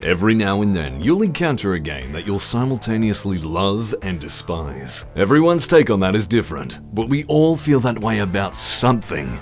Every now and then, you'll encounter a game that you'll simultaneously love and despise. Everyone's take on that is different, but we all feel that way about something.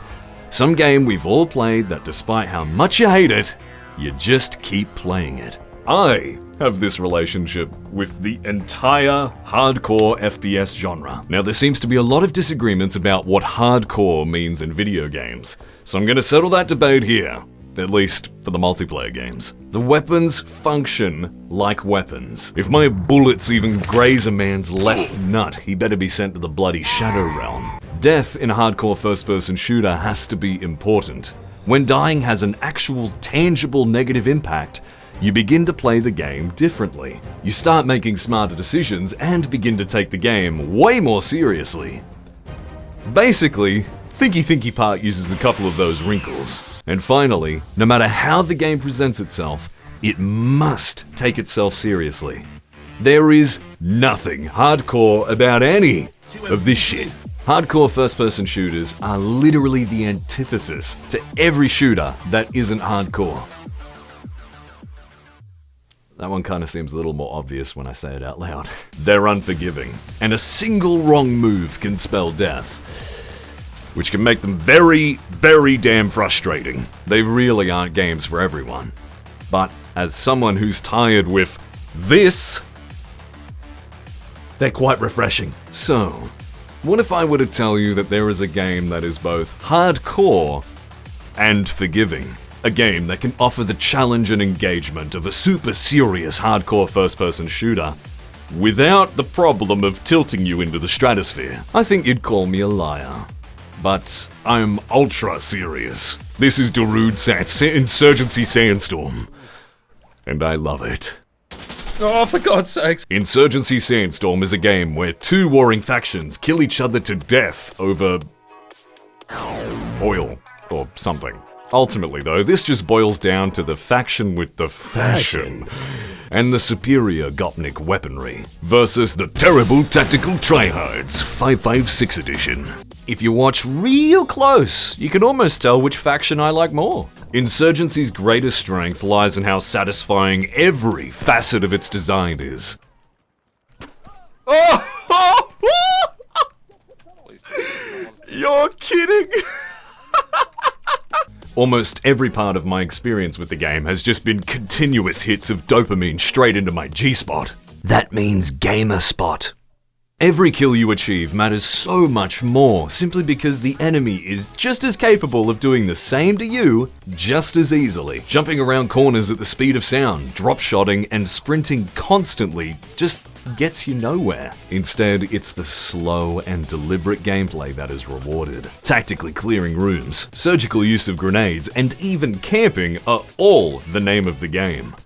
Some game we've all played that despite how much you hate it, you just keep playing it. I have this relationship with the entire hardcore FPS genre. Now, there seems to be a lot of disagreements about what hardcore means in video games, so I'm gonna settle that debate here. At least for the multiplayer games. The weapons function like weapons. If my bullets even graze a man's left nut, he better be sent to the bloody Shadow Realm. Death in a hardcore first-person shooter has to be important. When dying has an actual, tangible negative impact, you begin to play the game differently. You start making smarter decisions and begin to take the game way more seriously. Basically, Thinky Part uses a couple of those wrinkles. And finally, no matter how the game presents itself, it must take itself seriously. There is nothing hardcore about any of this shit. Hardcore first-person shooters are literally the antithesis to every shooter that isn't hardcore. That one kind of seems a little more obvious when I say it out loud. They're unforgiving, and a single wrong move can spell death, which can make them very, very damn frustrating. They really aren't games for everyone. But as someone who's tired with this, they're quite refreshing. So, what if I were to tell you that there is a game that is both hardcore and forgiving? A game that can offer the challenge and engagement of a super serious hardcore first-person shooter without the problem of tilting you into the stratosphere. I think you'd call me a liar. But I'm ultra serious. This is Insurgency Sandstorm, and I love it. Oh, for God's sakes! Insurgency Sandstorm is a game where two warring factions kill each other to death over oil or something. Ultimately, though, this just boils down to the faction with the fashion and the superior Gopnik weaponry versus the terrible tactical tryhards 556 edition. If you watch real close, you can almost tell which faction I like more. Insurgency's greatest strength lies in how satisfying every facet of its design is. Oh! You're kidding! Almost every part of my experience with the game has just been continuous hits of dopamine straight into my G-spot. That means gamer spot. Every kill you achieve matters so much more simply because the enemy is just as capable of doing the same to you just as easily. Jumping around corners at the speed of sound, drop-shotting, and sprinting constantly just gets you nowhere. Instead, it's the slow and deliberate gameplay that is rewarded. Tactically clearing rooms, surgical use of grenades, and even camping are all the name of the game.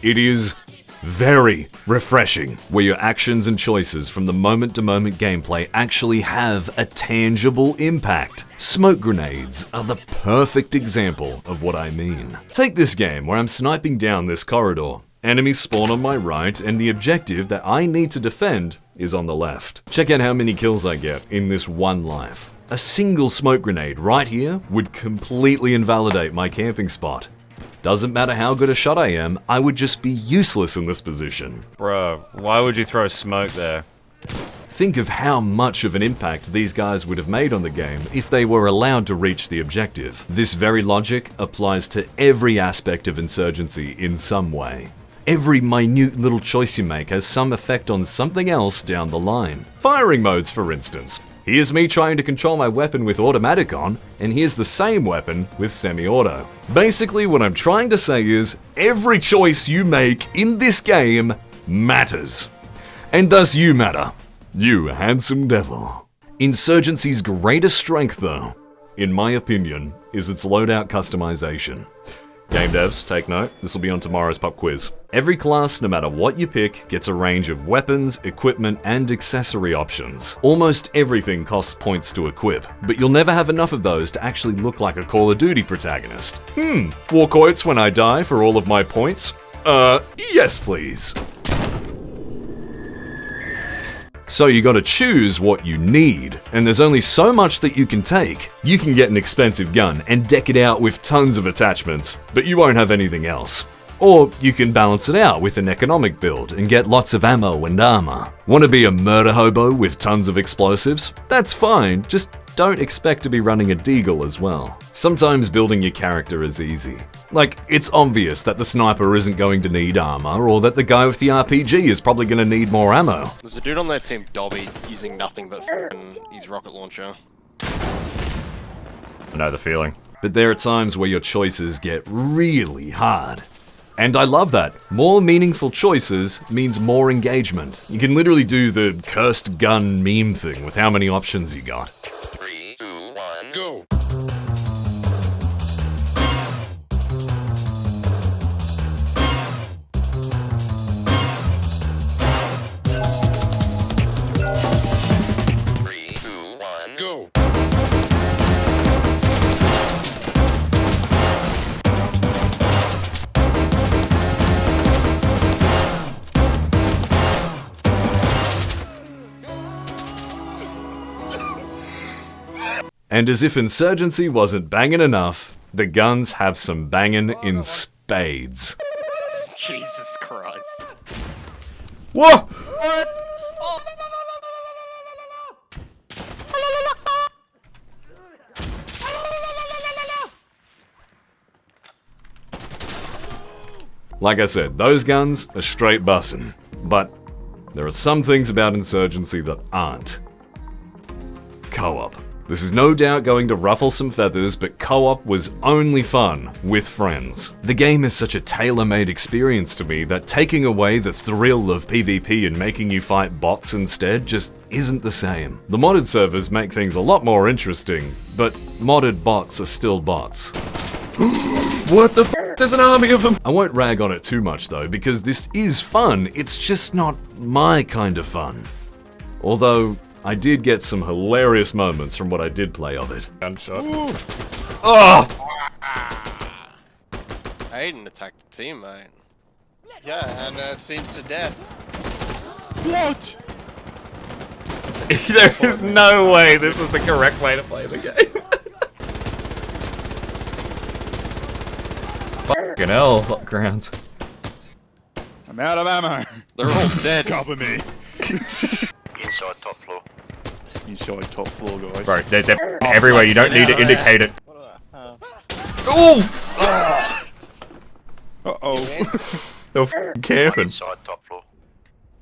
It is very refreshing, where your actions and choices from the moment-to-moment gameplay actually have a tangible impact. Smoke grenades are the perfect example of what I mean. Take this game where I'm sniping down this corridor. Enemies spawn on my right, and the objective that I need to defend is on the left. Check out how many kills I get in this one life. A single smoke grenade right here would completely invalidate my camping spot. Doesn't matter how good a shot I am, I would just be useless in this position. Bro, why would you throw smoke there? Think of how much of an impact these guys would have made on the game if they were allowed to reach the objective. This very logic applies to every aspect of Insurgency in some way. Every minute little choice you make has some effect on something else down the line. Firing modes, for instance. Here's me trying to control my weapon with automatic on, and here's the same weapon with semi-auto. Basically, what I'm trying to say is, every choice you make in this game matters. And thus you matter, you handsome devil. Insurgency's greatest strength, though, in my opinion, is its loadout customization. Game devs, take note, this will be on tomorrow's pub quiz. Every class, no matter what you pick, gets a range of weapons, equipment, and accessory options. Almost everything costs points to equip, but you'll never have enough of those to actually look like a Call of Duty protagonist. War quotes when I die for all of my points? Yes please. So you gotta choose what you need, and there's only so much that you can take. You can get an expensive gun and deck it out with tons of attachments, but you won't have anything else. Or you can balance it out with an economic build and get lots of ammo and armor. Want to be a murder hobo with tons of explosives? That's fine, just don't expect to be running a deagle as well. Sometimes building your character is easy. Like, it's obvious that the sniper isn't going to need armor, or that the guy with the RPG is probably going to need more ammo. There's a dude on their team, Dobby, using nothing but his rocket launcher. I know the feeling. But there are times where your choices get really hard. And I love that. More meaningful choices means more engagement. You can literally do the cursed gun meme thing with how many options you got. 3, 2, 1, go! And as if Insurgency wasn't banging enough, the guns have some banging in spades. Jesus Christ. Whoa! What? Oh. Like I said, those guns are straight bussin'. But there are some things about Insurgency that aren't. Co-op. This is no doubt going to ruffle some feathers, but co-op was only fun with friends. The game is such a tailor-made experience to me that taking away the thrill of PvP and making you fight bots instead just isn't the same. The modded servers make things a lot more interesting, but modded bots are still bots. What the f? There's an army of them! I won't rag on it too much though, because this is fun, it's just not my kind of fun. Although, I did get some hilarious moments from what I did play of it. Gunshot. Oh! Aiden attacked the team, mate. Yeah, and it seems to death. What? There is no way this is the correct way to play the game. Fucking hell, hot grounds. I'm out of ammo. They're all dead. Cover me. Inside top floor. Inside top floor, guys. Bro, they're everywhere. You don't need to indicate it. Oof! Uh-oh. They're f***ing camping. Inside top floor.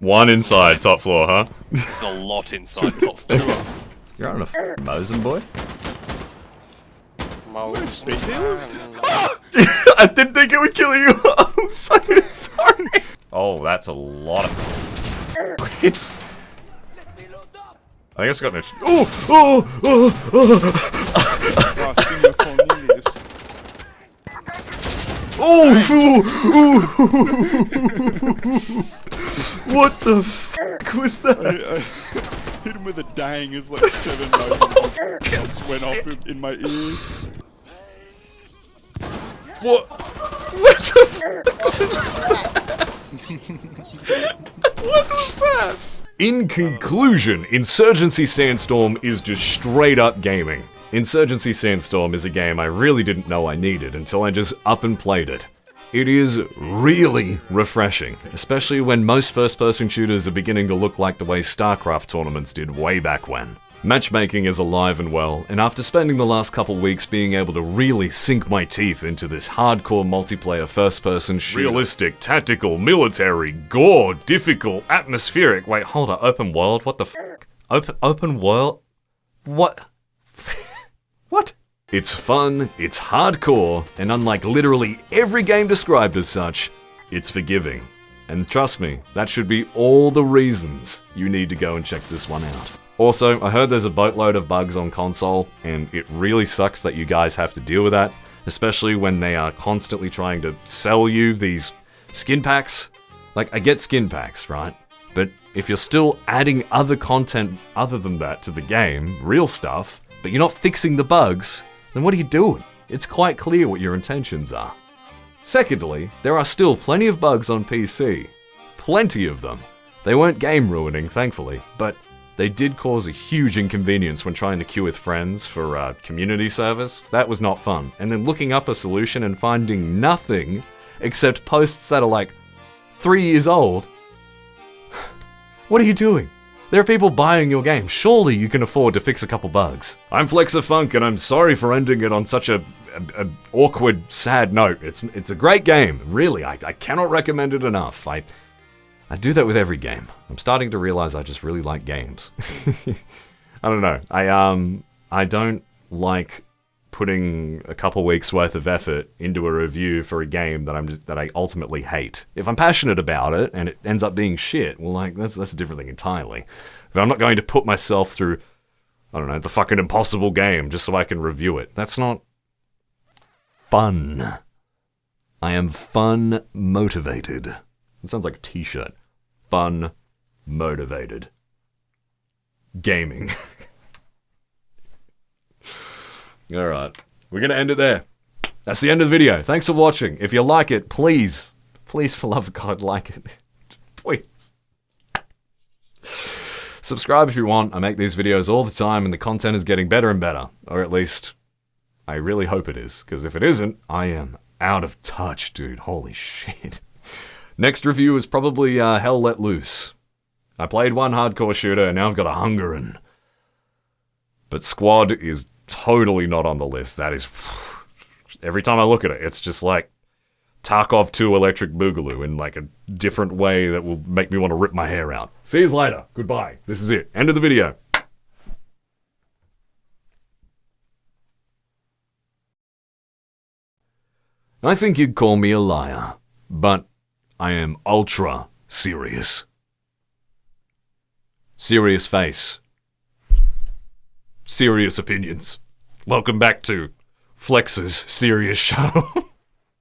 One inside, top floor, huh? There's a lot inside top floor. You're on a f***ing Mosin, boy. Speed dealers? I didn't think it would kill you. I'm so sorry. Oh, that's a lot of hits. I think it's got no. What the fuck was that? I hit him with a dang as like 7 bullets went off in my ears. What? What the fuck was that? What was that? In conclusion, Insurgency Sandstorm is just straight up gaming. Insurgency Sandstorm is a game I really didn't know I needed until I just up and played it. It is really refreshing, especially when most first-person shooters are beginning to look like the way StarCraft tournaments did way back when. Matchmaking is alive and well, and after spending the last couple weeks being able to really sink my teeth into this hardcore multiplayer first-person shooter. Realistic, tactical, military, gore, difficult, atmospheric. Wait, hold on, open world? What the f***? Open world? What? What? It's fun, it's hardcore, and unlike literally every game described as such, it's forgiving. And trust me, that should be all the reasons you need to go and check this one out. Also, I heard there's a boatload of bugs on console, and it really sucks that you guys have to deal with that, especially when they are constantly trying to sell you these skin packs. Like, I get skin packs, right? But if you're still adding other content other than that to the game, real stuff, but you're not fixing the bugs, then what are you doing? It's quite clear what your intentions are. Secondly, there are still plenty of bugs on PC. Plenty of them. They weren't game ruining, thankfully, but they did cause a huge inconvenience when trying to queue with friends for community servers. That was not fun. And then looking up a solution and finding nothing except posts that are like 3 years old. What are you doing? There are people buying your game. Surely you can afford to fix a couple bugs. I'm Flexafunk, and I'm sorry for ending it on such a awkward, sad note. It's a great game, really. I cannot recommend it enough. I do that with every game. I'm starting to realize I just really like games. I don't know. I don't like putting a couple weeks worth of effort into a review for a game that I ultimately hate. If I'm passionate about it and it ends up being shit, well, like that's a different thing entirely. But I'm not going to put myself through, I don't know, the fucking impossible game just so I can review it. That's not fun. I am fun motivated. It sounds like a t-shirt. Fun motivated. Gaming. Alright, we're gonna end it there. That's the end of the video. Thanks for watching. If you like it, please, for love of God, like it. Please. Subscribe if you want. I make these videos all the time and the content is getting better and better. Or at least, I really hope it is. Because if it isn't, I am out of touch, dude. Holy shit. Next review is probably Hell Let Loose. I played one hardcore shooter and now I've got a Hungerin'. But Squad is totally not on the list. That is... Every time I look at it, it's just like Tarkov 2 Electric Boogaloo in like a different way that will make me want to rip my hair out. See you later. Goodbye. This is it. End of the video. I think you'd call me a liar, but I am ultra serious. Serious face. Serious opinions. Welcome back to Flex's Serious Show.